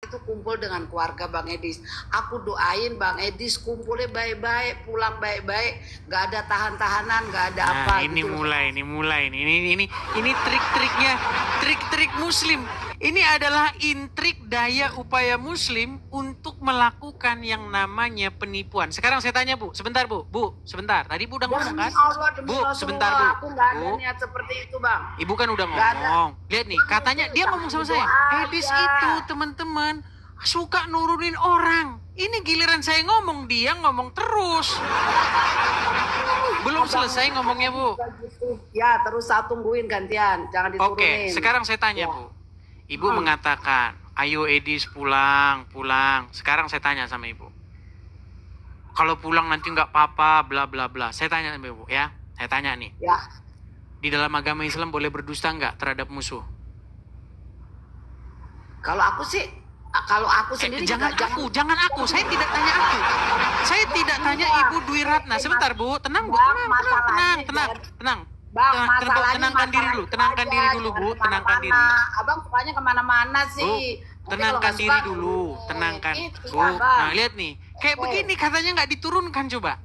itu kumpul dengan keluarga Bang Edis. Aku doain Bang Edis kumpulnya baik-baik, pulang baik-baik, nggak ada tahan-tahanan, nggak ada Nah, apa ini gitu. mulai. Ini trik-triknya, trik-trik Muslim. Ini adalah intrik daya upaya Muslim untuk melakukan yang namanya penipuan. Sekarang saya tanya Bu, sebentar Bu, sebentar. Tadi Bu udah ngomong Demi kan? Allah, demi Bu, Rasulullah, sebentar Bu. aku nggak ada Bu, niat seperti itu Bang. Ibu kan udah Nggak ada. ngomong. Lihat nih, katanya dia ngomong sama saya. Doa Edis aja. itu teman-teman suka nurunin orang. Ini giliran saya ngomong, dia ngomong terus. Belum selesai ngomongnya Bu. Ya, terus saya tungguin gantian, jangan Oke, diturunin. sekarang saya tanya Ya. Bu. Ibu mengatakan, ayo Edis pulang. Sekarang saya tanya sama Ibu. Kalau pulang nanti nggak apa-apa, bla bla bla. Saya tanya sama Ibu ya. Saya tanya nih. Ya, Di dalam agama Islam boleh berdusta nggak terhadap musuh? kalau aku sendiri Jangan juga jangan aku. Saya tidak tanya aku. Saya tidak tanya Ibu Dwi Ratna. Sebentar Bu, tenang Bu, Bang, tenang. Bang, Tenangkan diri dulu, tenangkan diri dulu Bu, tenangkan diri. Abang sukanya kemana-mana Bu, sih. tenangkan diri dulu, tenangkan. Bu, nah lihat nih, kayak begini katanya nggak diturunkan coba.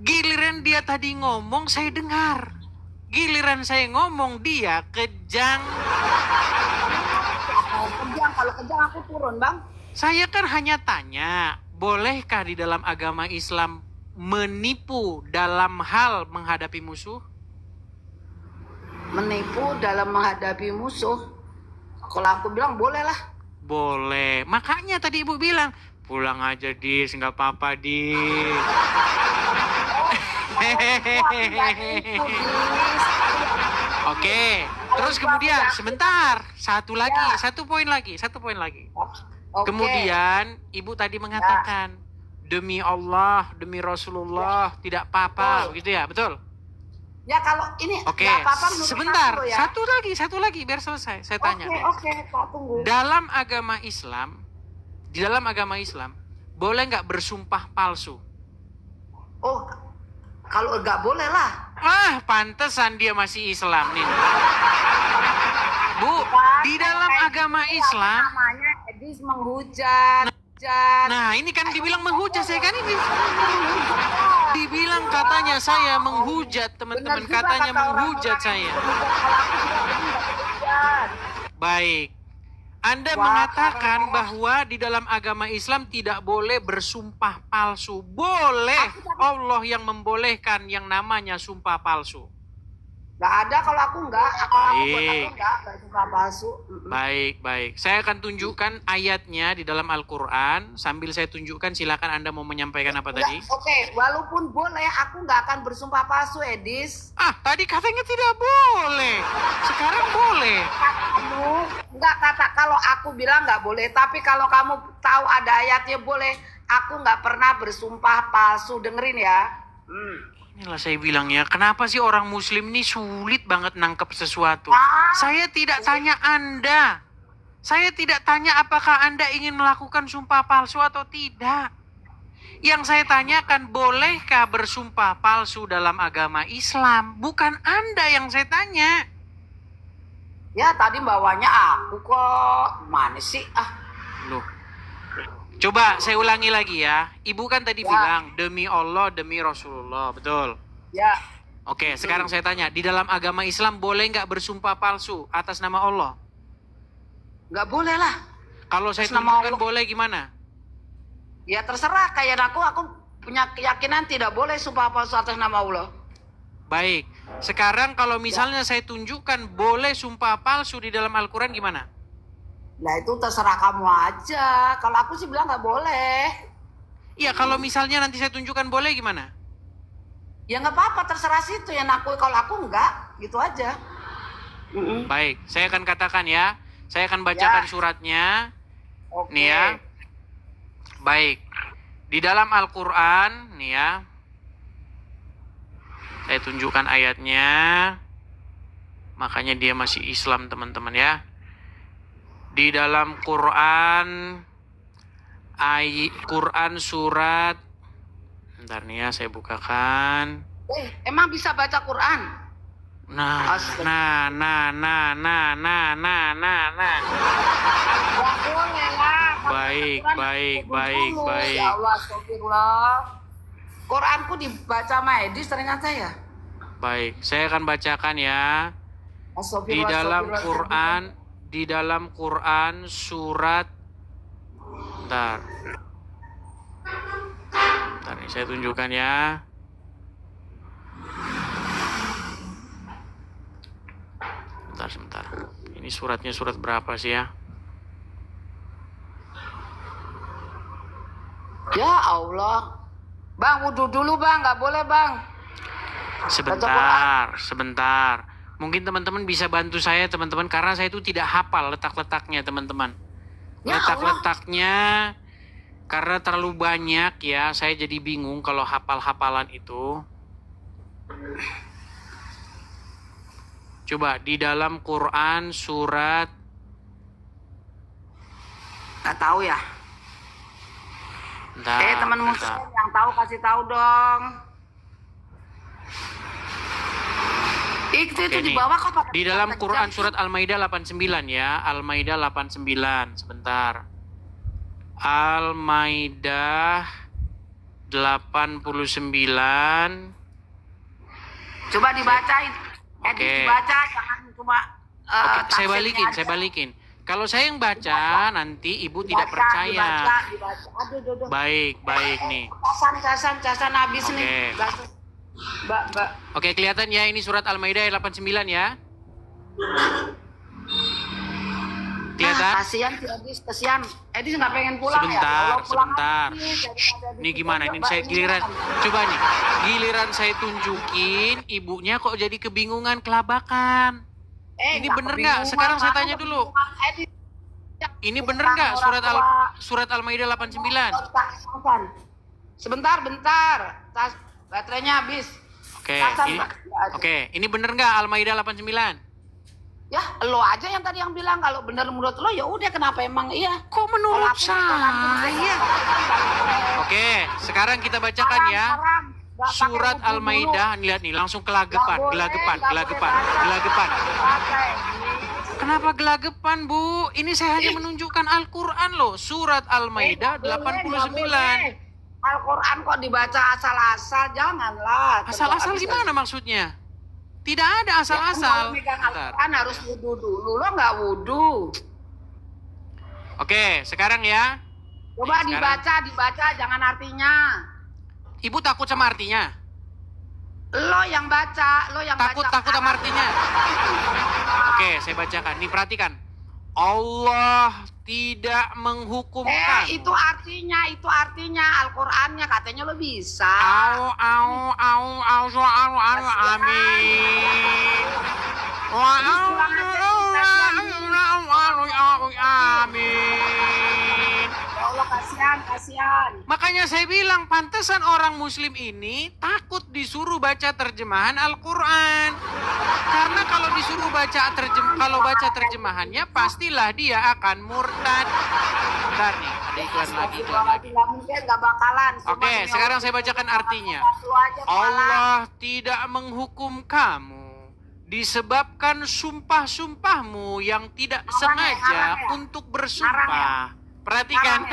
Giliran dia tadi ngomong, saya dengar. Giliran saya ngomong, dia kejang. Kalau kejang aku turun, Bang. Saya kan hanya tanya, bolehkah di dalam agama Islam menipu dalam hal menghadapi musuh? Menipu dalam menghadapi musuh. Kalau aku bilang boleh lah. Boleh. Makanya tadi Ibu bilang, pulang aja Dis, nggak apa-apa Dis. Oke, terus kemudian sebentar, satu poin lagi. Oke. Kemudian Ibu tadi mengatakan, demi Allah, demi Rasulullah, tidak apa-apa, begitu ya, betul? Ya kalau ini Oke, nggak apa-apa menurut sebentar, aku ya. satu lagi, biar selesai. Saya tanya. Oke, tak tunggu. Dalam agama Islam, di dalam agama Islam, boleh nggak bersumpah palsu? Oh, kalau nggak boleh lah. Ah, pantesan dia masih Islam nih. Bu, di dalam agama Islam, Namanya Edis menghujat. nah ini kan dibilang menghujat, saya kan ini dibilang katanya saya menghujat, teman-teman, katanya menghujat saya. Baik, Anda mengatakan bahwa di dalam agama Islam tidak boleh bersumpah palsu. Boleh, Allah yang membolehkan yang namanya sumpah palsu. Nggak ada kalau aku nggak. Baik. Nggak suka palsu. Baik. Saya akan tunjukkan ayatnya di dalam Al-Quran. Sambil saya tunjukkan, silakan Anda mau menyampaikan apa tadi? Oke, walaupun boleh, aku nggak akan bersumpah palsu, Edis. Ah, tadi katanya tidak boleh. Sekarang boleh. Kamu nggak kata kalau aku bilang nggak boleh, tapi kalau kamu tahu ada ayatnya boleh. Aku nggak pernah bersumpah palsu, dengerin ya. Inilah saya bilang ya, kenapa sih orang Muslim ini sulit banget nangkep sesuatu? Saya tidak tanya Anda. Saya tidak tanya apakah Anda ingin melakukan sumpah palsu atau tidak. Yang saya tanyakan, bolehkah bersumpah palsu dalam agama Islam? Bukan Anda yang saya tanya. Ya tadi bawanya aku kok, mana sih? Loh. Coba saya ulangi lagi ya. Ibu kan tadi bilang, demi Allah, demi Rasulullah, betul? Ya. Oke, sekarang saya tanya, di dalam agama Islam boleh nggak bersumpah palsu atas nama Allah? Nggak boleh lah. Kalau saya Atas nama tunjukkan Allah. boleh gimana? Ya terserah, kayak aku punya keyakinan tidak boleh sumpah palsu atas nama Allah. Baik, sekarang kalau misalnya saya tunjukkan boleh sumpah palsu di dalam Al-Quran gimana? Nah itu terserah kamu aja. Kalau aku sih bilang nggak boleh. Iya, kalau misalnya nanti saya tunjukkan boleh gimana? Ya nggak apa-apa, terserah situ yang aku. Kalau aku nggak, gitu aja. Baik, saya akan katakan ya. Saya akan bacakan suratnya. Oke. Nih ya. Baik. Di dalam Al-Quran, nih ya. Saya tunjukkan ayatnya. Makanya dia masih Islam, teman-teman ya. Di dalam Quran, Quran surat, bentar nih ya, saya bukakan. Emang bisa baca Quran? Nah. Nggak boleh lah. baik, Quran baik, dulu. baik, baik. Ya Allah, astagfirullah. Quranku dibaca sama Edis ternyata ya. Baik, saya akan bacakan ya. Di Astagfirullah, dalam astagfirullah. Quran, di dalam Quran surat, bentar. Bentar nih, saya tunjukkan ya. Sebentar. Ini suratnya surat berapa sih ya? Ya Allah. Bang, wudhu dulu bang, nggak boleh bang. Sebentar. Mungkin teman-teman bisa bantu saya teman-teman, karena saya itu tidak hafal letak-letaknya teman-teman. Ya Letak-letaknya karena terlalu banyak ya, saya jadi bingung kalau hafal-hafalan itu. Coba di dalam Quran surat, Nggak tahu ya. bentar, Teman muslim yang tahu kasih tahu dong. Itu Oke, di nih. bawah kok pakai Di dalam kata Quran jam. surat Al-Maidah 89 ya. Al-Maidah 89. Sebentar. Al-Maidah 89. Coba dibacain. Oke. Dibaca jangan cuma Oke, saya tafsirnya aja. balikin. Kalau saya yang baca, nanti ibu tidak percaya. Dibaca. Aduh. Baik nih. Casan habis Oke. nih. Mbak. Oke, kelihatan ya, ini surat Al-Maidah ayat 89 ya. Kelihatan? Kasihan si Edis, kasihan. Edis nggak pengen pulang ya. Kalau pulang Sebentar. aja sih, daripada Ini di gimana? sini, Ini Mbak, saya giliran. kan. Coba nih. Giliran saya tunjukin, ibunya kok jadi kebingungan, kelabakan. Ini Nggak bener nggak? kebingungan, Sekarang saya kamu tanya dulu. kebingungan, Edis. Ini bener Orang nggak tua. surat Al-Maidah 89? Sebentar. Baterainya habis. Oke, Casan, ini, Mbak. Ya, aja. oke, ini bener nggak Al-Maidah 89? Ya, lo aja yang tadi yang bilang kalau benar menurut lo ya udah kenapa emang iya. Kok menurut Kalau aku saya? Oke, sekarang kita bacakan ya. Surat Al-Maidah, lihat nih, langsung gelagapan. Kenapa gelagapan, Bu? Ini saya hanya menunjukkan Al-Quran loh. Surat Al-Maidah 89. Al-Quran kok dibaca asal-asal, janganlah. Asal-asal gimana maksudnya? Tidak ada asal-asal. Kalau megang Al-Quran harus wudhu dulu, lo nggak wudhu. Oke, sekarang ya. Coba Sekarang. dibaca, jangan artinya. Ibu takut sama artinya? Lo yang baca. Takut sama artinya? Oke, saya bacakan. Nih, perhatikan. Allah tidak menghukumkan. Itu artinya Al-Qur'annya katanya lo bisa. Amin. Amin. Ya Allah, kasihan. Makanya saya bilang pantesan orang muslim ini takut disuruh baca terjemahan Al-Quran. Karena kalau disuruh baca terjemahannya pastilah dia akan murtad. Bentar nih, ada iklan lagi. Nggak mungkin, nggak bakalan. Oke, sekarang saya bacakan artinya. Allah tidak menghukum kamu disebabkan sumpah-sumpahmu yang tidak sengaja untuk bersumpah. Perhatikan.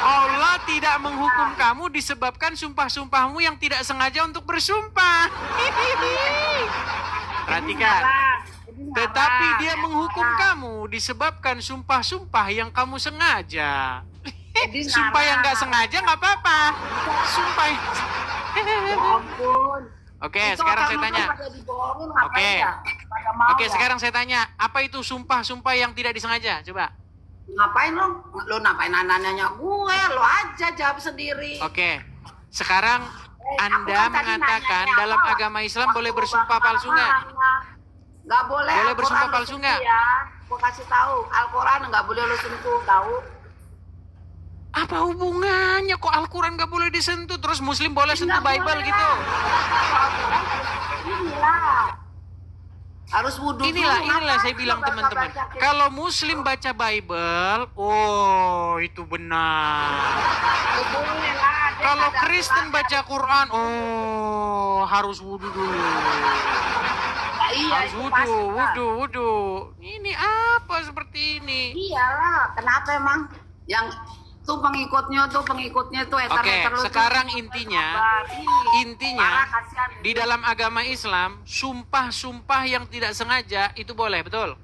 Allah tidak menghukum kamu disebabkan sumpah-sumpahmu yang tidak sengaja untuk bersumpah. Perhatikan. Tetapi dia menghukum kamu disebabkan sumpah-sumpah yang kamu sengaja. Sumpah yang nggak sengaja nggak apa-apa. Sumpah. Ya ampun. Oke, sekarang saya tanya. Oke, sekarang saya tanya. Apa itu sumpah-sumpah yang tidak disengaja? Coba. Ngapain lo? Lo ngapain nanya gue? Lo aja jawab sendiri. Oke, sekarang Anda mengatakan dalam agama Islam boleh bersumpah palsu nggak? Nggak boleh. Boleh bersumpah palsu nggak? Ya, gue kasih tahu. Al-Quran nggak boleh lo sentuh, tahu? Apa hubungannya kok Al-Quran nggak boleh disentuh? Terus Muslim boleh sentuh Nggak Bible boleh. gitu? Inilah. Harus wudhu Inilah dulu. saya bilang teman-teman. Kalau Muslim baca Bible, oh itu benar. Boleh lah. Kalau Kristen baca Quran, oh harus wudhu dulu. iya Harus itu pasti, wudhu, Kak. wudhu. Ini apa seperti ini? Iyalah, kenapa emang yang pengikutnya tuh Oke, eter-eter lu tuh sekarang intinya, Parah, kasihan. di dalam agama Islam, sumpah-sumpah yang tidak sengaja itu boleh, betul?